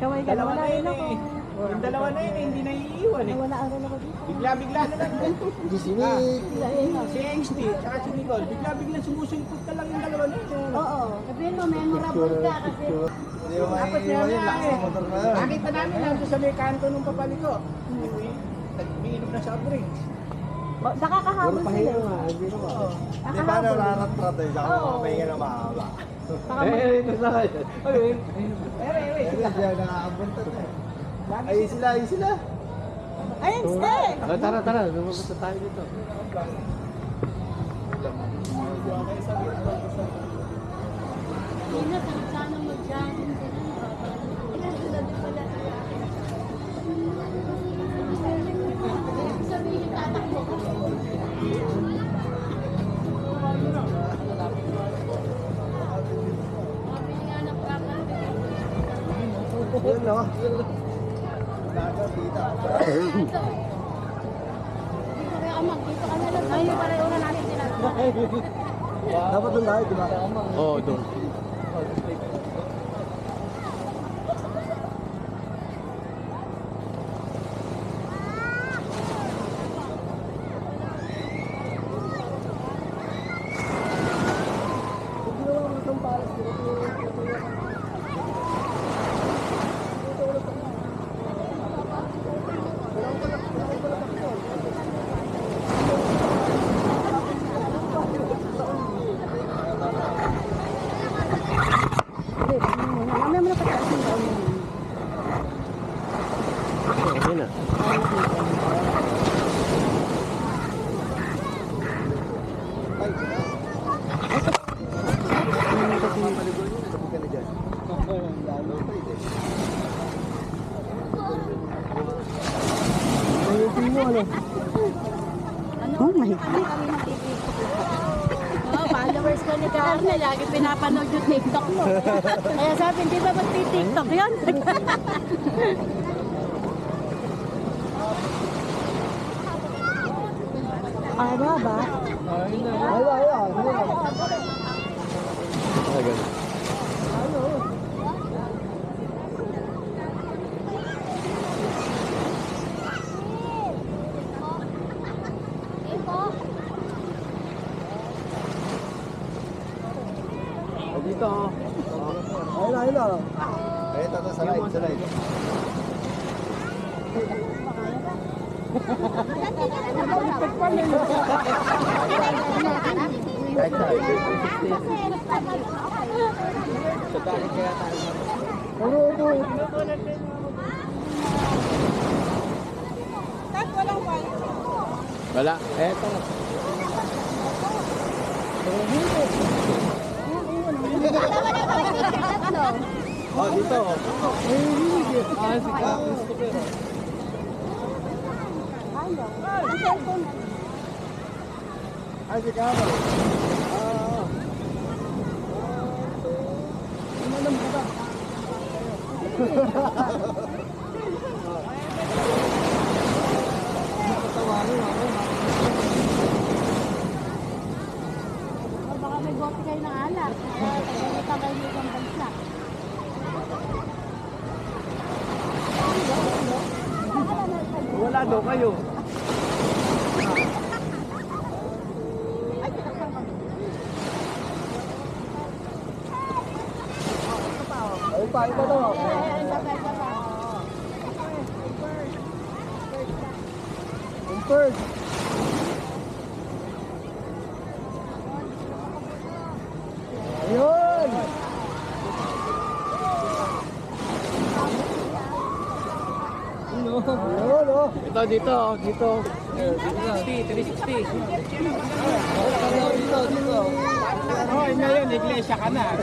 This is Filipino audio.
Kamay ka Dalawa wala na rin yun ako. eh. Yung dalawa na yun eh, hindi na iiwan eh. Wala rin ako dito. Bigla-bigla na lang. Si Si XT, tsaka si Nicole, bigla-bigla sumusulpot na lang yung dalawa na yun. Oo. Sabihin mo, memorable ka kasi. Tapos yan na eh. Nakita namin nandun sa may kanto nung papaliko. Nag-iinom na sa drinks. Nakakahabol sila. Oo. Di ba nararat-rat eh? Saka makapahinga na mahaba. Ito na kayo. Sila siya nakakabuntot eh. Ay sila. Ayun, stay! Tara, lumabas na tayo dito. Hindi na, sana mag-jogging ka na. Sila din pala. Sabihin, tatakbo ko. Mabili nga ng prakal. Yun no? Nakakabita. Kaya ka mag-dito ka na lang. Ay, pareho na natin sila. Dapat doon tayo, di ba? Oo, doon. Mamaya mo na pataas yung taon mo. Okay na. Oh my God. Oh, followers ko ni Carla, lagi pinapanood yung TikTok mo. Kaya sabi, hindi ba magti-TikTok yun? Ay, ba? Dito. Ayun na. Ay, ito sa right. Wala. Eto. Oh, dito. Si Christopher. Ay, si Kama. Baka may bote kayo ng alak. Pagkakita kayo ng ibang bansa. Wala daw kayo. Ay, pa daw. First. Ayun! Ayun, oh. Dito. 360. Oh, ngayon, iglesia ka na.